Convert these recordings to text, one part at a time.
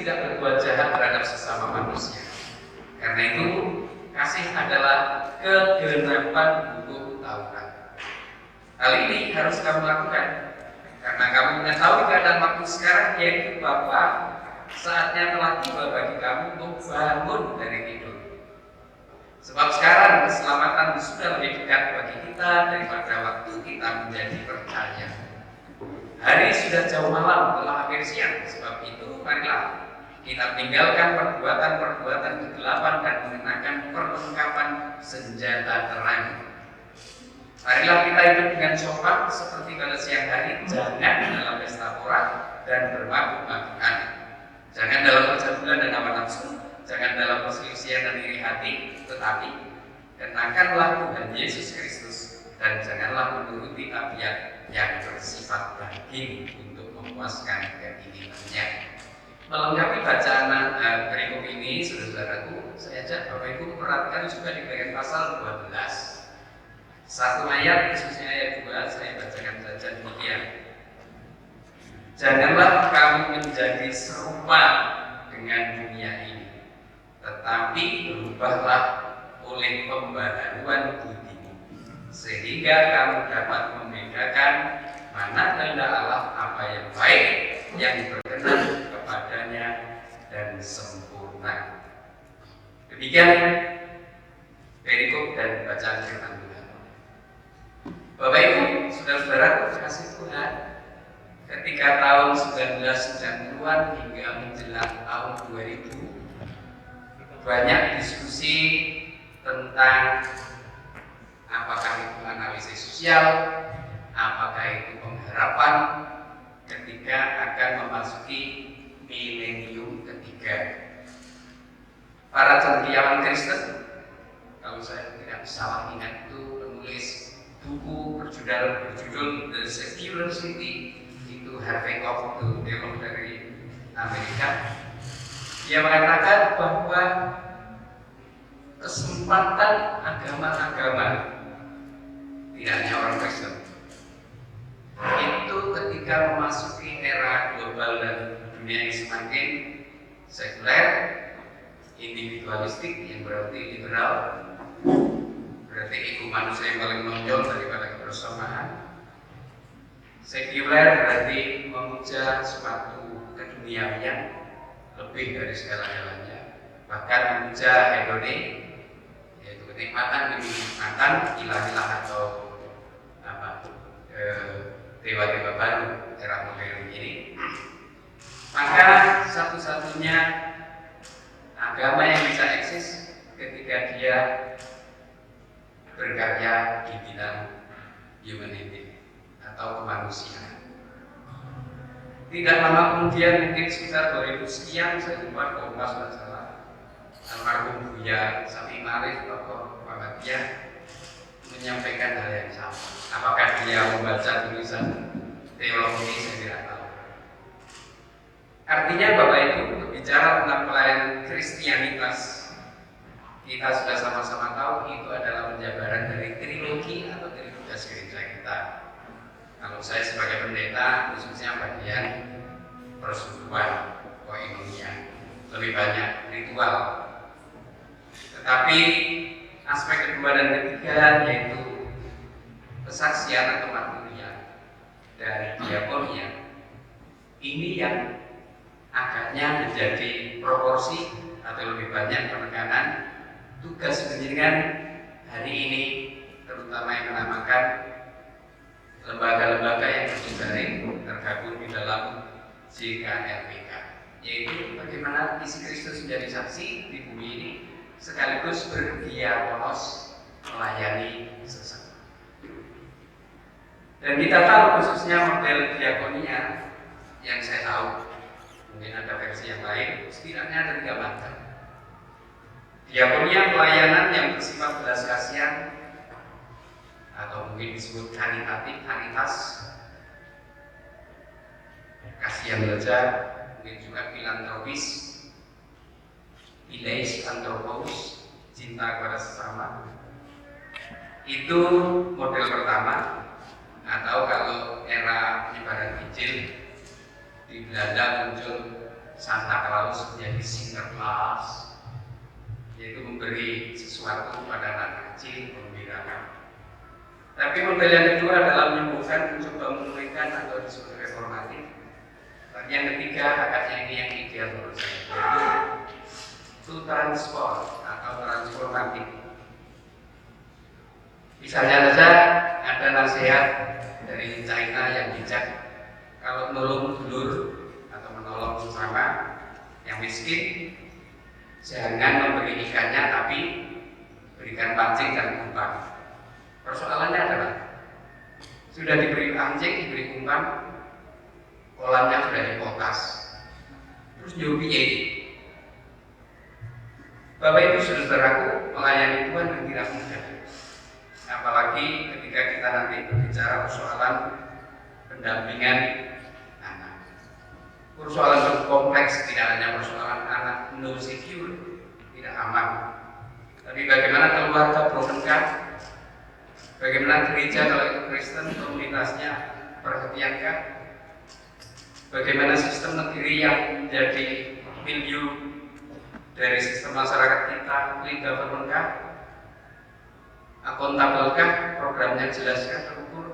tidak berbuat jahat terhadap sesama manusia. Karena itu, kasih adalah kegenapan hukum Taurat. Hal ini harus kamu lakukan karena kamu mengetahui keadaan waktu sekarang, yaitu bahwa saatnya telah tiba bagi kamu untuk bangun dari tidur. Sebab sekarang keselamatan sudah lebih dekat bagi kita daripada waktu kita menjadi percaya. Hari sudah jauh malam, telah hampir siang. Sebab itu, marilah kita tinggalkan perbuatan-perbuatan kegelapan dan mengenakan perlengkapan senjata terang. Marilah kita hidup dengan sopan seperti pada siang hari, jangan dalam pesta pora dan bermabuk-mabukan, jangan dalam percabulan dan hawa nafsu, jangan dalam perselisihan dan iri hati, tetapi kenakanlah Tuhan Yesus Kristus dan janganlah menuruti tabiat yang bersifat daging untuk memuaskan keinginannya. Melengkapi bacaan perikop ini, saudara-saudaraku, saya ajak Bapak Ibu perhatikan juga di bagian pasal 12. Satu ayat, khususnya ayat 2, saya bacakan saja demikian. Janganlah kamu menjadi serupa dengan dunia ini, tetapi berubahlah oleh pembaharuan budimu, sehingga kamu dapat membedakan mana kehendak Allah, apa yang baik, yang berkenan kepadanya dan sempurna. Demikian perikop dan bacaan firman Tuhan. Bapak Ibu, saudara-saudara kasih Tuhan, ketika tahun 1990-an hingga menjelang tahun 2000, banyak diskusi tentang apakah itu analisis sosial, apakah itu pengharapan ketika akan memasuki milenium ketiga. Para cendekiawan Kristen, kalau saya tidak salah ingat, itu menulis buku berjudul The Secular City, itu Harvey Cox, itu teolog dari Amerika. Dia mengatakan bahwa kesempatan agama-agama, tidak hanya orang Kristen, itu ketika memasuki era global dan dunia yang semakin sekuler, individualistik, yang berarti liberal, berarti ego manusia yang paling menonjol daripada kebersamaan. Sekuler berarti memuja suatu keduniawian lebih dari segala-galanya, bahkan memuja hedoni, yaitu kenikmatan demi kenikmatan, ilah-ilah atau dewa-dewa baru era modern ini. Maka satu-satunya agama yang bisa eksis ketika dia berkarya di bidang humanity atau kemanusiaan. Tidak lama kemudian, mungkin sekitar 2000 sekian, saya lupa kalau nggak salah, almarhum Buya Sami Marif, tokoh Muhammadiyah, menyampaikan hal yang sama. Apakah dia membaca tulisan teologi ini, saya tidak tahu. Artinya Bapak Ibu, berbicara tentang pelayanan Kristianitas, kita sudah sama-sama tahu itu adalah penjabaran dari trilogi atau trinitas gereja kita. Kalau saya sebagai pendeta, khususnya bagian persekutuan koinonia, lebih banyak ritual. Tetapi aspek kedua dan ketiga, yaitu kesaksian atau marturia dari diakonia, ini yang agaknya menjadi proporsi atau lebih banyak penekanan tugas penjaringan hari ini, terutama yang menamakan lembaga-lembaga yang berjejaring tergabung di dalam JKLPK, yaitu bagaimana isi Kristus menjadi saksi di bumi ini sekaligus berdiakonos melayani sesama. Dan kita tahu khususnya model diakonia yang saya tahu, mungkin ada versi yang lain, setidaknya ada 3 macam. Diakonia pelayanan yang bersifat belas kasihan atau mungkin disebut karitatif, karitas, kasihan saja, mungkin juga filantropis, phileis anthropos, cinta kepada sesama. Itu model pertama. Atau kalau era penyebaran Injil di Belanda muncul Santa Claus menjadi Sinterklaas, yaitu memberi sesuatu kepada anak kecil, menggembirakan. Tapi model yang kedua adalah menyembuhkan, mencoba memulihkan atau disebut reformatif. Dan yang ketiga akadnya ini yang ideal menurut saya, yaitu to transform atau transformatif. Misalnya saja ada nasihat dari China yang bijak, kalau menolong dulur atau menolong sesama yang miskin, jangan memberi ikannya tapi berikan pancing dan umpan. Persoalannya adalah sudah diberi pancing, diberi umpan, kolamnya sudah dipotas, terus nyobi. Bapak Ibu saudaraku, melayani Tuhan yang tidak mudah. Apalagi ketika kita nanti berbicara persoalan pendampingan anak. Persoalan yang kompleks, tidak hanya persoalan anak no secure, tidak aman. Tapi bagaimana keluarga brokenkah? Bagaimana gereja kalau itu Kristen, komunitasnya perhatiankah? Bagaimana sistem negeri yang menjadi milieu dari sistem masyarakat kita, clean government-kah? Akuntabelkah? Programnya jelaskah, terukur?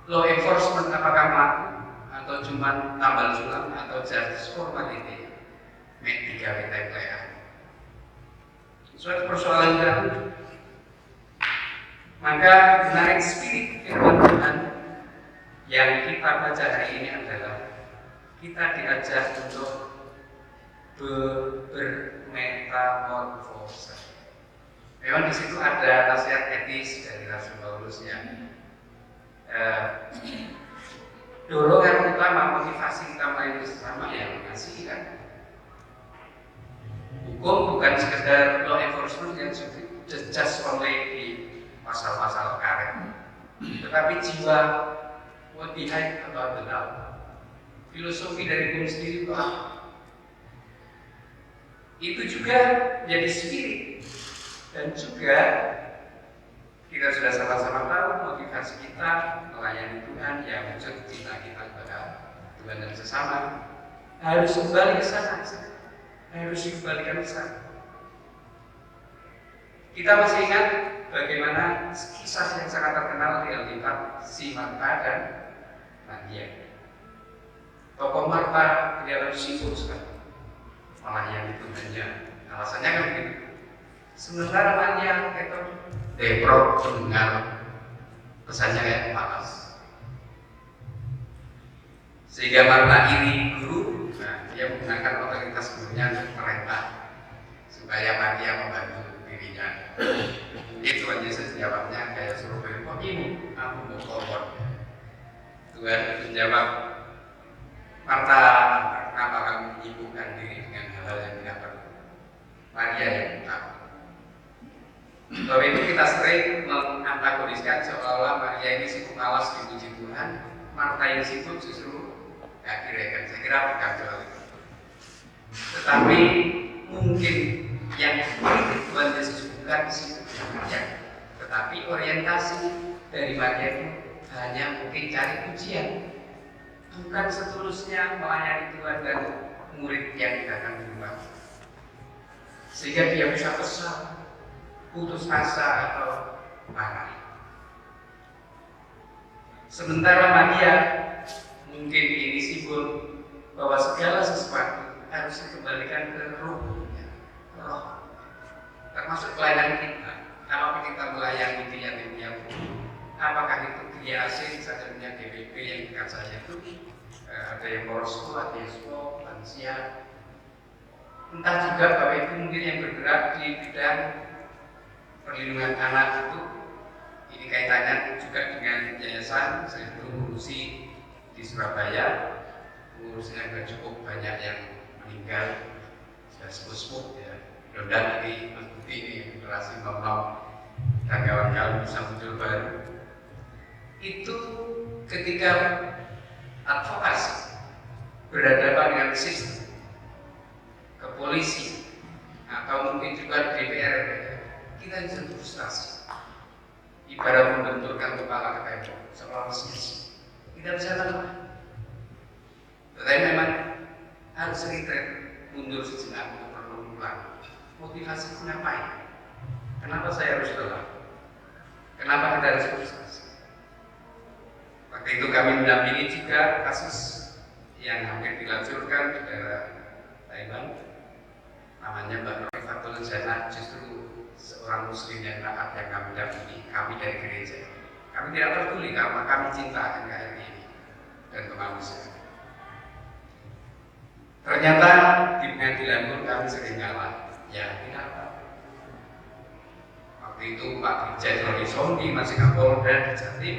Law enforcement apakah melaku atau cuma tambal sulam atau justice formality? Make 3 templean. Suatu persoalan baru. Maka menarik spirit firman Tuhan yang kita baca hari ini adalah kita diajak untuk bermetamorfosa. Memang di situ ada nasihat etis dari Rasul Paulus yang dorongan utama, motivasi kita melayani sesama yang mengasihi kan. Hukum bukan sekedar law enforcement yang just only di pasal-pasal karet, tetapi jiwa what behind about the law. Filosofi dari hukum sendiri itu apa? Itu juga jadi spirit, dan juga kita sudah sama-sama tahu motivasi kita melayani Tuhan yang wujud cinta kita kepada Tuhan dan sesama harus kembali ke sana, harus dikembalikan ke sana. Kita masih ingat bagaimana kisah yang sangat terkenal di Alkitab, si Marta dan Maria. Tokoh Marta kelihatan sibuk sekali melayani Tuhannya. Alasannya kan begitu. Sementara Maria itu deprok mendengar pesannya kayak malas. Sehingga Marta ini guru, dia menggunakan otoritas gurunya untuk perintah supaya Maria membantu dirinya. Itu Tuhan Yesus jawabnya kayak suruh kok ini aku mau kompor. Tuhan menjawab, Marta, kenapa kamu menyibukkan diri dengan hal-hal yang tidak perlu? Maria yang tahu. Bahwa itu kita sering mengantagoniskan seolah-olah Maria ini sibuk malas dipuji Tuhan, Marta yang sibuk justru gak kira-kira. Saya kira bukan soal itu. Tetapi mungkin yang Tuhan Yesus bukan sibuk Maria, tetapi orientasi dari Maria itu hanya mungkin cari pujian, bukan seterusnya melayani Tuhan dan murid yang datang di rumah, sehingga dia bisa kesal, putus asa atau marah. Sementara Maria mungkin ini simbol bahwa segala sesuatu harus dikembalikan ke rohnya, roh, termasuk pelayanan kita. Kalau kita melayani dia apakah itu dia asing, saya punya DPP yang dekat saya itu ada yang posko, ada yang skop, lansia. Entah juga Bapak Ibu mungkin yang bergerak di bidang perlindungan anak itu, ini kaitannya juga dengan yayasan. Saya dulu mengurusi di Surabaya, mengurusnya juga cukup banyak yang meninggal, sudah sepuh-sepuh ya. Mudah-mudahan ini Mas Budi ini generasi nom-nom dan kawan-kawan bisa muncul baru. Itu ketika advokasi berhadapan dengan sistem, kepolisi, atau mungkin juga DPR, kita bisa frustasi. Ibarat membenturkan kepala ke tembok, seolah sia-sia. Tidak bisa tenang. Tetapi memang harus retreat, mundur sejenak untuk merenung. Motivasiku ngapain? Kenapa saya harus lelah? Kenapa kita harus frustasi? Waktu itu kami mendampingi juga kasus yang hampir dilancurkan di daerah Taiwan, namanya Mbak Rifatul Jannah, justru seorang muslim yang taat yang kami dampingi, kami dari gereja. Kami tidak peduli karena kami cinta NKRI ini dan kemanusiaan. Ternyata di pengadilan pun kami sering ngalah. Ya, tidak apa. Waktu itu Pak Brigjen Roni Sompi masih Kapolda di Jatim,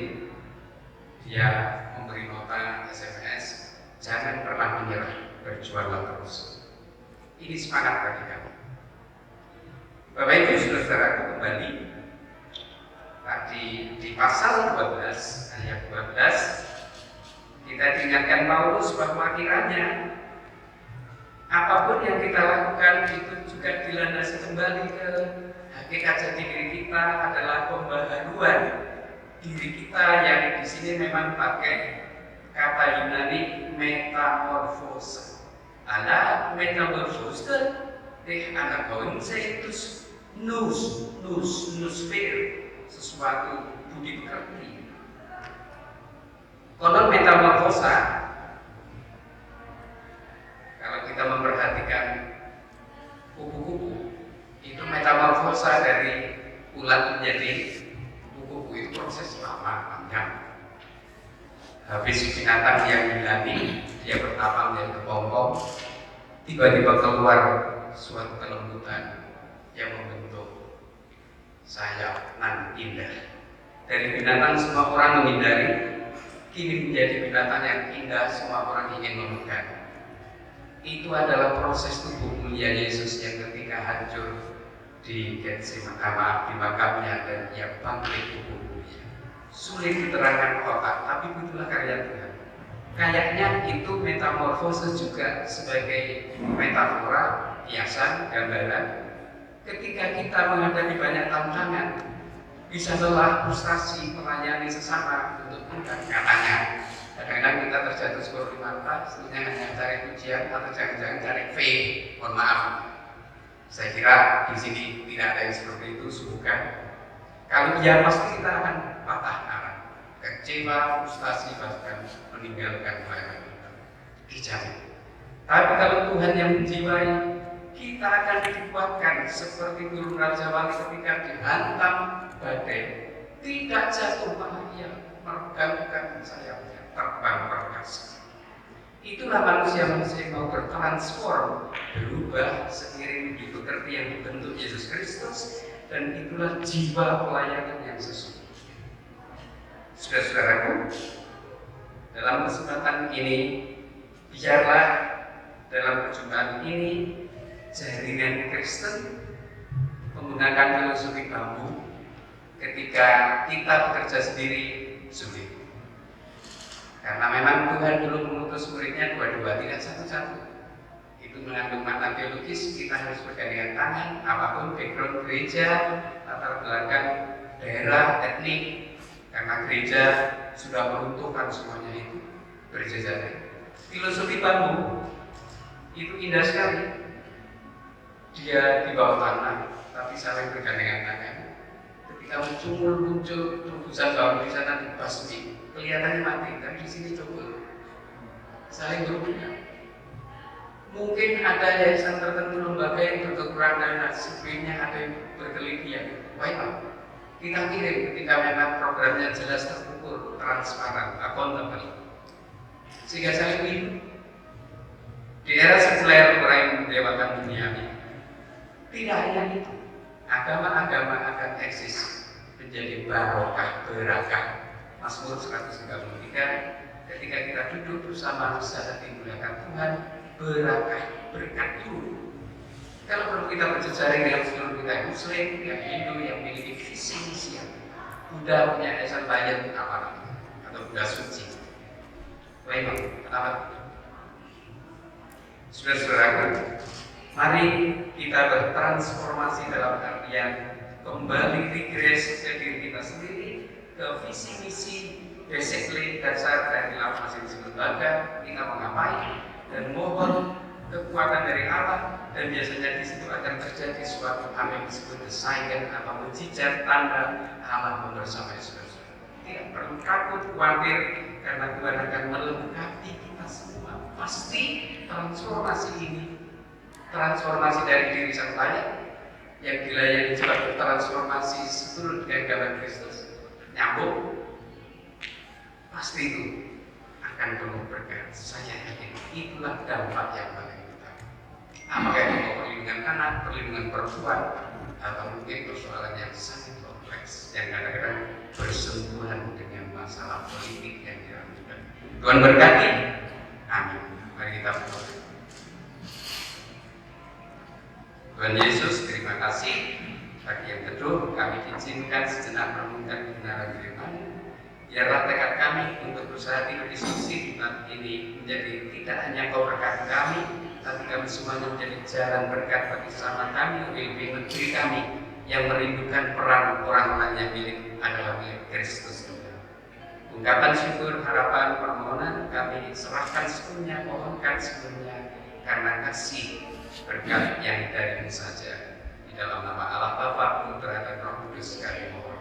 dia memberi nota SMS, jangan pernah menyerah, berjuanglah terus. Ini semangat bagi kami. Bapak Ibu Saudara-saudaraku, kembali tadi di pasal 12 ayat 12 kita diingatkan Paulus bahwa kiranya apapun yang kita lakukan itu juga dilandasi kembali ke hakikat jati diri kita adalah pembaharuan diri kita yang di sini memang pakai kata Yunani metamorfose. Ada metamorfose deh anak going setus nusfer sesuatu budi pekerti. Konon metamorfosa, kalau kita memperhatikan kupu-kupu, itu metamorfosa dari ulat menjadi kupu-kupu, itu proses lama panjang. Habis binatang yang dilani, dia bertapa menjadi kepompong, tiba-tiba keluar suatu kelembutan yang membentuk sayap nan indah. Dari binatang semua orang menghindari, kini menjadi binatang yang indah semua orang ingin memegang. Itu adalah proses tubuh mulia Yesus yang ketika hancur di Getsemani, di makamnya, dan ia bangkit tubuh mulia. Sulit diterangkan otak, tapi itulah karya Tuhan. Kayaknya itu metamorfose juga sebagai metafora, kiasan, gambaran. Ketika kita menghadapi banyak tantangan, bisa lelah, frustasi, melayani sesama untuk Tuhan. Katanya, kadang-kadang kita terjatuh seperti mata, sebenarnya hanya cari pujian atau jangan-jangan cari fame. Mohon maaf, saya kira di sini tidak ada yang seperti itu, bukan. Kalau iya pasti kita akan patah arah, kecewa, frustasi, bahkan meninggalkan pelayanan kita. Dijamin. Tapi kalau Tuhan yang menjiwai, kita akan dikuatkan seperti burung Raja Wali ketika dihantam badai, tidak jatuh malah ia meregangkan sayapnya, terbang perkasa. Itulah manusia-manusia yang mau bertransform, berubah seiring budi pekerti yang dibentuk Yesus Kristus, dan itulah jiwa pelayanan yang sesungguhnya. Saudara-saudaraku, dalam kesempatan ini, biarlah dalam perjumpaan ini jaringan Kristen menggunakan filosofi bambu ketika kita bekerja sendiri sulit. Karena memang Tuhan belum mengutus muridnya dua-dua, tidak satu-satu. Itu mengandung makna teologis, kita harus bergandengan tangan, apapun background gereja, latar belakang daerah, etnik, karena gereja sudah meruntuhkan semuanya itu berjejaring. Filosofi bambu itu indah sekali. Dia di bawah tanah, tapi saling bergandengan tangan. Ketika muncul tubusan bambu di sana dibasmi, kelihatannya mati, tapi di sini coba saling berhubungan. Mungkin ada yayasan tertentu, lembaga yang berkekurangan dana, sebelumnya ada yang berkelebihan. Why not? Kita kirim ketika memang programnya jelas, terukur, transparan, accountable, sehingga saling hidup. Di era sekuler orang yang mendewakan dunia ini, tidak hanya itu, agama-agama akan eksis menjadi barokah, berakah. Mazmur 133, ketika kita duduk bersama bersama dimuliakan Tuhan, berakah, berkat turun. Kalau perlu kita berjejaring dengan seluruh kita Muslim, yang Hindu, yang memiliki visi misi, Buddha punya yayasan lain apa atau Buddha suci. Baik, kenapa? Saudara-saudaraku, mari kita bertransformasi dalam artian kembali regresi ke diri kita sendiri, ke visi misi basically dasar dari masing-masing lembaga kita mengapain, dan mohon kekuatan dari Allah, dan biasanya di situ akan terjadi suatu hal yang disebut the sign atau mujizat tanda Allah membersamai saudara. Tidak perlu takut, khawatir, karena Tuhan akan melengkapi kita semua. Pasti transformasi ini, transformasi dari diri sang layak yang dilayani sebagai transformasi seturut dengan gambar Kristus, nyambung, pasti itu akan penuh berkat. Saya yakin itulah dampak yang paling utama. Apakah itu perlindungan anak, perlindungan perempuan, atau mungkin persoalan yang sangat kompleks yang kadang-kadang bersentuhan dengan masalah politik yang diragukan. Tuhan berkati. Amin. Mari kita berdoa. Tuhan Yesus, terima kasih bagi yang teduh kami izinkan sejenak merenungkan kebenaran firman. Biarlah tekad kami untuk berusaha hidup di sisi ini menjadi tidak hanya Kau berkati kami, tapi kami semuanya menjadi jalan berkat bagi sama kami, pemimpin negeri kami yang merindukan peran orang-orang yang adalah milik Kristus juga. Ungkapan syukur, harapan, permohonan kami serahkan sepenuhnya, mohonkan sepenuhnya karena kasih berkat yang darimu saja. Di dalam nama Allah Bapa, Putra dan Roh Kudus kami mohon.